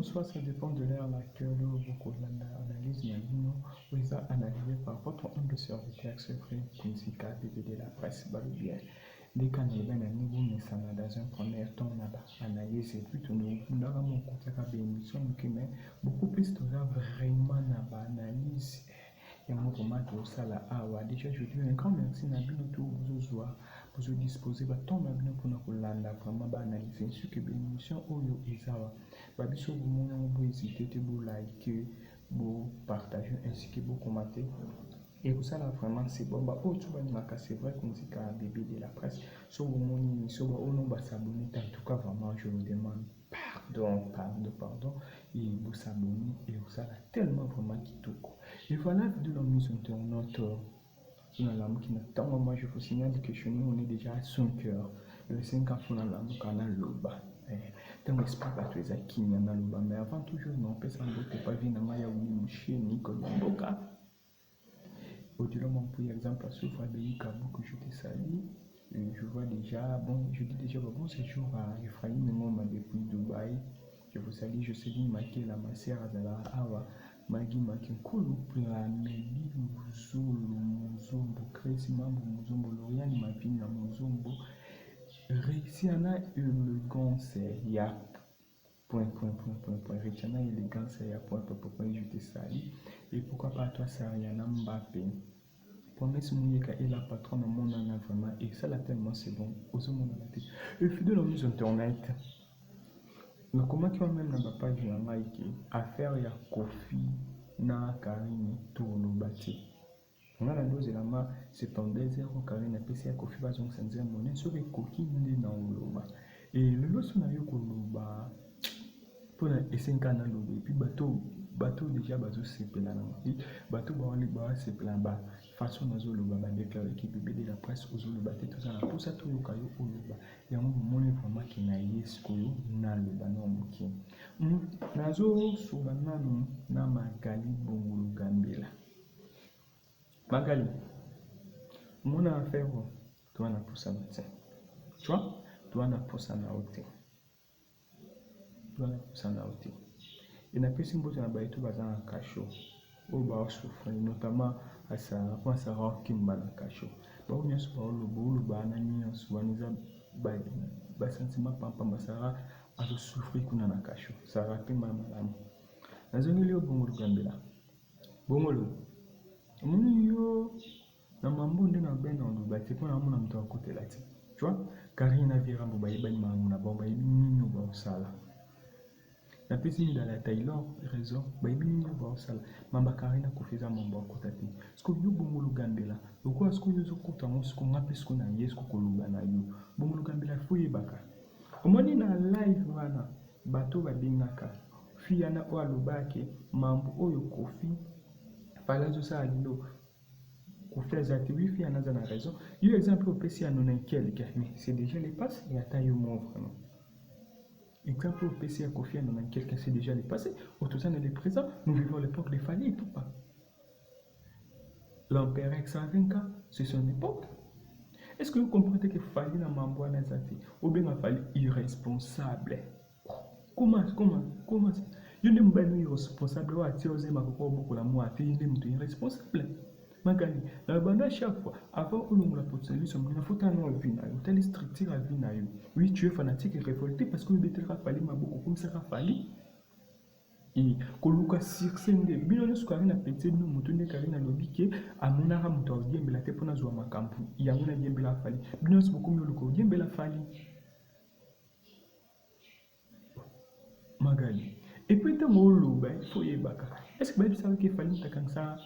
bonsoir, ça dépend de l'ère à laquelle vous analyse Nagino, vous avez analysé par votre humble serviteur, secret, musique, DVD, la presse, bien. Dès qu'on est bien à niveau, mais ça m'a dans un premier temps, on a analysé, et puis nous avons mon côté à l'émission, mais beaucoup plus de là, vraiment, on a analysé. Et moi, vraiment, tout ça là, déjà, je dis un grand merci, Nabino, tout, vous vous disposez, tant Nabino pour nous landa, vraiment, analyser ce que l'émission, Oyo, Isawa. Babiso, vous hésitez, vous liker, vous partager ainsi que vous commenter. Et pour ça, là, vraiment, c'est bon. C'est vrai qu'on dit qu'à bébé de la presse, sur mon émission, on va s'abonner. En tout cas, vraiment, je vous demande pardon. Et vous s'abonner. Et vous ça, là, tellement vraiment qui tout. Et voilà, de la mise internaute. Qui n'attend, moi, je vous signale que chez nous, on est déjà à 5 heures. Le 5 ans, on a la canal Loba. Tant l'espoir à tous les acquis, il y en a Loba. Mais avant toujours, non, peut s'embêter pas, vient à Maya ou Mouché, Nicole Mboka. Au-delà, mon pour exemple, à Soufra Béli Kabou que je te salue. Je vois déjà, bon, je dis déjà, bon séjour à Ephraim Ngoma depuis Dubaï. Je vous salue, je sais bien, Maki, la Massère, Azala, Awa, Magi, Maki, Koulou, Plameli, Muzombo, Kresi, Mambo, Muzombo, Lorian, Mapina, Muzombo. Réciana, élégance, il y a point. Réciana, élégance, il y a point, je te salue. Et pourquoi pas toi, Sariana Mbappé? Promesse Mouyeka est la patronne de mon âme vraiment. Et ça, là, tellement c'est bon. Aux hommes, on a été. Et puis de la mise internet. Mais comment tu as même la page de Mike affaire ya Kofi na Karine tout le bâti. On a la dose de la main, c'est en désert au Karine a PC à Kofi va donc sans dire monnaie sur les coquilles dans le et le lot son ayo koloba pour les 5 ans et puis bateau déjà bateau c'est plein bateau c'est plein bas façon nazo le baba déclaré qui bébé de la presse aux le bateau tout ça pour ça tout le caillou au le bas et on monnaie vraiment qui n'a yes koyo na le bano muki nazo subanano na magali bongulu gambela magali mon affaire toi na pour ça tu vois toi na pour ça na hôtel et na pesi mbote na baito baza na kasho oyo baosouffre notamment à Sarah Kimba na kasho bao nyonso baoloba na nyonso wana eza basentiment pampa basara azosouffre kuna na kasho Sarah Kimba malamu nazongeli yo bongolo gambela bongolo omoni yo na mambo nde na bena oloba te mpona amona moto akotela te tu vois Karina Virambo bayebani mamu na bao bayebi nini baosala la piscine dans la Taylor raison baby va sala mamba Karina kofiza mambo kotati sko yo bongolo gambela lokwa sko yo zokota mo sko ngapi sko na yesko koluba na yo bongolo gambela fuye baka omoni na live wana bato babingaka fiana o alobake mambo oyo kofi palazo sa alilo kofi azati wi fiana za na raison yo exemple opesi ya nona quelque mais c'est déjà les passe et ata yo mo vraiment. Exemple au PC à Kofi Annan, quelqu'un s'est déjà passé, au ça n'est présent, nous vivons l'époque des Fali et tout pas. L'empereur X124, c'est son époque. Est-ce que vous comprenez que Fali n'a pas Nazati ou bien Fali irresponsable? Comment ça? Il y a des irresponsables ou à tirer ma coco beaucoup la moi, il y a des irresponsables. Magali, la bande à chaque fois, avant que l'on la solution, il faut un nom vina, tel structure à vina. Oui, tu es fanatique et révolté parce que le bétel Rafali m'a beaucoup comme ça Rafali. Et Koluka Sirsen de Bilono Skarina Petit, nous moutons Karina Lobike, à mon ara moutor, Diembela Tepona Zouama Kampu, Yamuna Diembela Fali, Bilos beaucoup mieux le co, Diembela Fali. Magali. Et puis, tu as mon loup, il faut y baka. Est-ce que tu savais qu'il fallait comme ça?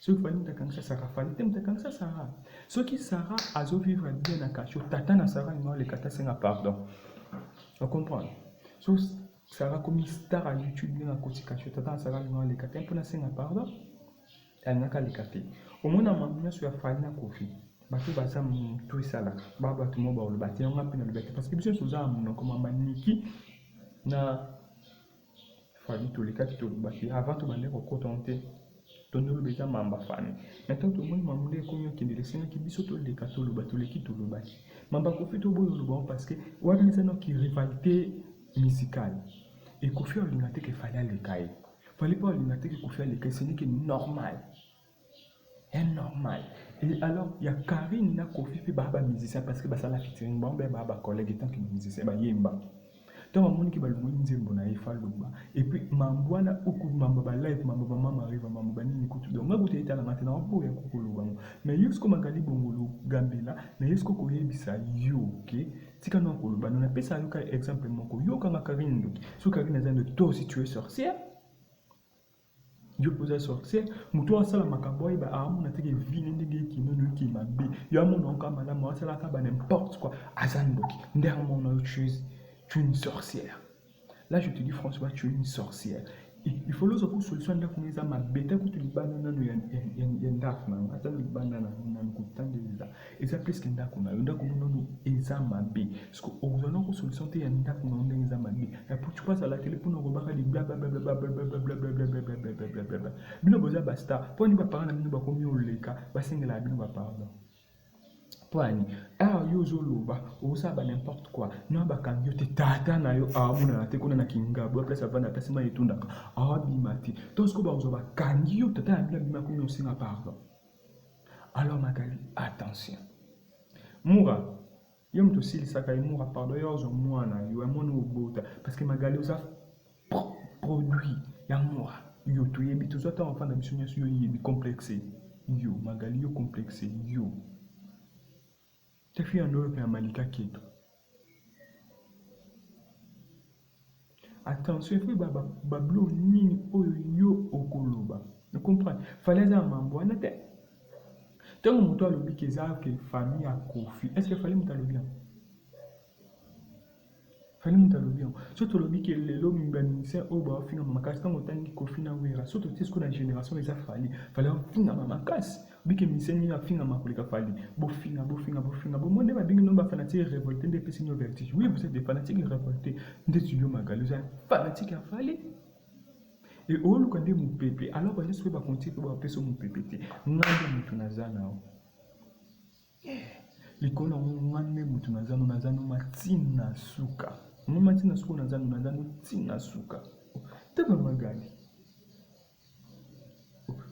Ce qui fallait comme ça, Sarah fallait comme ça, Sarah. Ce qui Sarah a vivre bien à Kacho, Tatana Sarah, il m'a les katasenga pardon. On comprend. So Sarah comme star à YouTube, bien à côté Kacho, Tatana Sarah, il m'a les katasenga pour la senga pardon. Elle n'a qu'à les kater. Au moins, on m'a sur la faille na kofi. Bato basa tout ça là. Baba tout le monde le bâti, on a peine le bâti parce que bien sûr, ça mon comme un maniki na faille tous les cas tout le bâti. Avant tout le monde contenter. Tondolo beza mamba fani. Maintenant tout le monde m'a demandé combien qui les scènes qui biso tout les bateaux le bateau les qui tout le bâti. Mamba kofi tout beau le bon parce que ouana les qui rivalité musical. Et Kofi Olingate qu'il fallait le cahier. Fallait pas Olingate que Kofi le cahier, ce n'est que normal. C'est normal. Et alors, il y a Karine na Kofi puis Baba musicien parce que ça la featuring bon ben Baba collègue tant que musicien ba yemba. Donc on moni ki balungu nzembo na ifa luba. Et puis mambwana uku mamba ba live mamba mama arrive mamba bani kutu. Donc ngabuti itala matena opo ya kukuluba. Mais yusko magali bongolo gambela, na yusko ko yebisa yo, OK? Tika no kuluba. On appelle ça yoka exemple moko. Yo kanga Karine ndo. So Karine zando toi si tu es sorcière. Yo posa sorcière, muto asala makaboy ba amuna teke vini ndenge ki nono ki mabe. Yo amuna onka madame asala ka ba n'importe quoi. Azandoki. Ndermo na autre chose. Tu es une sorcière. Là, je te dis, François, tu es une sorcière. Il faut l'autre pour solution de la ma bête que tu libères non yendaf non attends libana non kutan de et ça plus qu'un d'accord non d'accord non examen B parce que aux gens pour solution te yendaf non examen B et pour tu passes à la télé pour nous remarquer des blablabla bino boza basta pour ni ba parler na ba komi oleka ba singela bino ba pardon. Poani, yo zoloba, osaba n'importe quoi. Non ba kanyo te tata na yo amuna na te kuna na kingabo place avana place ma etunda. Bimati. Tout ce que ba ozoba kanyo tata na bima komi osinga pardon. Alors Magali, attention. Moura, yo mto sili saka moura pardon yo zo mwana yo amona obota parce que Magali oza produit ya moura. Yo to yebi to zota enfant na biso nyaso yo yebi complexé. Yo Magali yo complexé yo. Tu fais un autre Malika Keto. Attention, il faut bablo nini oyo okoloba. Vous comprenez? Fallait un mambo na tête. Tant que moto alobi que famille a Kofi. Est-ce que fallait moto alobi? Fallait moto alobi. Surtout alobi que lelo mbanisa oba finga makasi tant otangi Kofi na wera. Surtout c'est ce que la génération les a fallu. Fallait finga makasi. Bike miseni na finga makoleka fali bo finga bo monde ba bingi nomba fanatique révolté des pessigno vertige. Oui, vous êtes des fanatiques révoltés des studios Magali, vous êtes fanatiques à fali et au lu kande mu pepe alors ba yesu ba konti ba peso mu pepete ngande mutu nazana likona ngande mutu nazana matina suka mu matina suka nazana tina suka teba Magali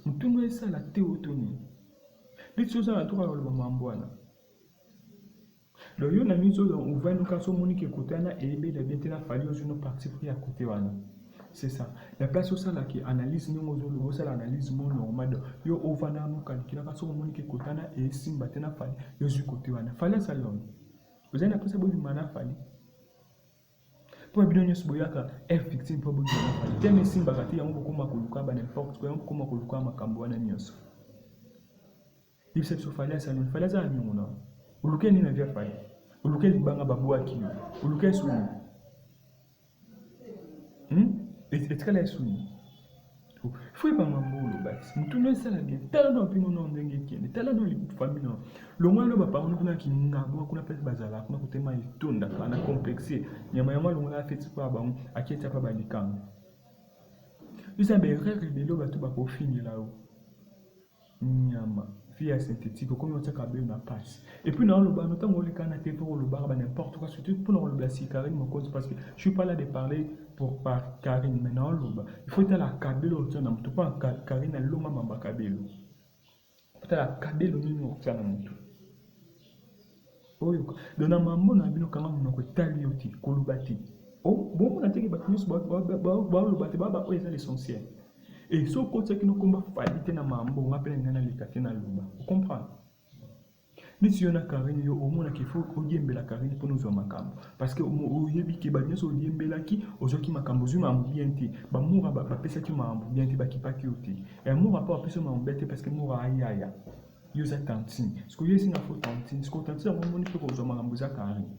mutu no esa la teotoni. Les choses à la tour à l'Obamambouana. Le yon a mis au ouvert nous quand son monique écoutana et bien la bien tena fallu aux une partie pris à côté wana. C'est ça. La place au sala qui analyse nous aux sala analyse mon normal. Yo ovana nous quand qui la son monique écoutana et simba tena fallu yo du côté wana. Fallait salon. Vous avez appris ça bon du mana fallu. Pour bien nous boyaka est victime pour bon du mana fallu. Teme simba kati yango ko makuluka ba n'importe quoi yango ko makuluka makambo wana nyonso. Il s'est soufflé à salon, fallait ça à nous. Ou lequel n'y n'avait pas. Ou lequel il banga babu à qui. Ou lequel sous et très souni. Il faut pas m'embrouiller le bas. Nous tournons ça la bien. Talent opinion non dengue qui est. Talent les familles non. Le moins le papa on a qui n'a pas qu'on appelle bazala. On a côté ma itonda. On a complexé. Nyama le a fait quoi ba à qui t'as pas balikang. Nous avons rêvé de l'eau bateau ba pour finir là-haut. Nyama. Via synthétique, comme on dit na passe. Et puis dans le bas, notamment les canapés pour le bar, n'importe quoi, surtout pour le blasser Karine, mon cause, parce que je suis pas là de parler pour par Karine, mais dans le bas, il faut être la cabelle au tien, tu pas Karine à l'homme mamba cabelle. Il faut être la cabelle au niveau au tien, tout. Oh, dans un moment, on a vu quand même notre talioti, kolubati. Oh, bon, on a dit que le bâti, c'est l'essentiel. Et ce côté qui nous combat falite na mambo on appelle ngana likate na luba. Vous comprenez? Ni si on a Karine yo au moins qu'il faut oyembe la Karine pour nous makambo parce que o yebi ke ba nyoso oyembe la ki ozoki makambo zuma ambiente ba moura ba pesa ki ma ambiente ba ki pa ki oti. Et moura pas pesa ma ambiente parce que moura ayaya. Yo za tantine. Ce que yo singa faut tantine, ce que tantine on moni peut ko makambo za Karine.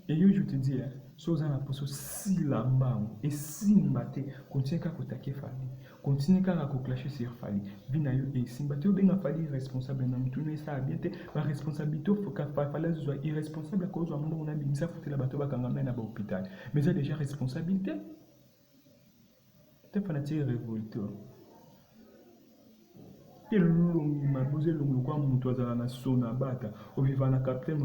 Et yo je te dis chose à poso si la mbang et si mbate continue à attaquer Fali continue à clasher sur Fali vina yo et si mbate bien Fali responsable na mtune ça bien te la responsabilité faut que Fali soit irresponsable à cause de on a bien ça foutre la bateau ba kangama na ba hôpital mais ça déjà responsabilité t'es fanatique révolté te longi mabuze longi kwa mutu azala na sona bata oviva na capitaine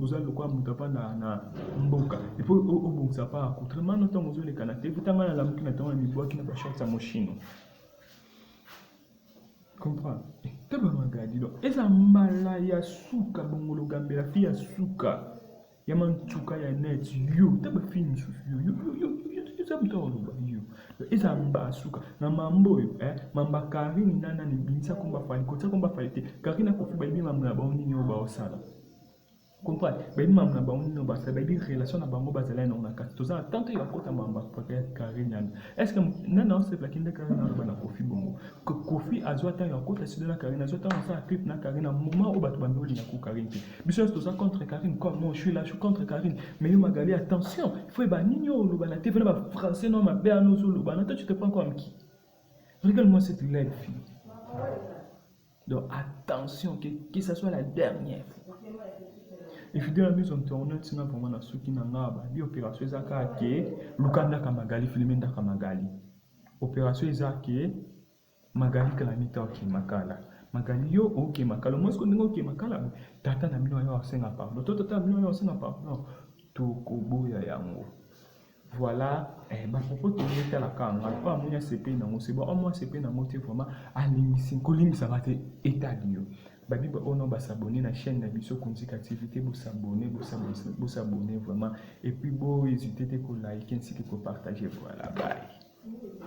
oza lokwa mutu apanda na mboka et puis obongisa pa accoutrement ntango ozoleka na te vitanga na lamuki na ntango na mibwaki na bashorts ya moshino comprendre taba magadi donc eza mbala ya suka bongolo gambela fi ya suka ya manchuka ya net yo taba fi misusu yo mutu oloba yo eza mba suka na mambo yo mamba Karine nana ni binisa komba fali kotsa komba fali te Karine akofi bayibi mamu na bango nini oyo baosala comprendre bayibi mamu na bango nini oyo basala bayibi relation na bango bazala na kati toza na tante ya kota mamba Karine nana est-ce que nana osepelaki nde Karine aloba na Kofi bongo Kofi azwa ntango ya kota silo na Karine azwa ntango asala clip na Karine na moment oyo bato bandi olinga ko Karine te biso nyonso toza contre Karine comme moi je suis là je suis contre Karine mais yo Magali attention il faut eba nini oyo oloba na te vena ba français non mabe ano ozoloba na toi tu te prends comme qui regarde-moi cette laide fille donc attention que ça soit la dernière fois. Et puis de la mise en tournée c'est vraiment na suki na ngaba bi opération ezaka ke lukanda ka Magali filmenda ka Magali opération ezaka Magali kalamita ok makala Magali yo ok makala moi ce qu'on dit ok makala tata na mino yo senga pardon tata mino yo senga pardon to koboya yango voilà ba propos to yeta la kanga pas munya CP na mo c'est bon au moins CP na moté vraiment alimisi kolimisa ba te état dio babi ba ono ba s'abonner na chaîne na biso Konzika activité bo s'abonner vraiment et puis bo hésiter te ko like ainsi que ko partager voilà bye.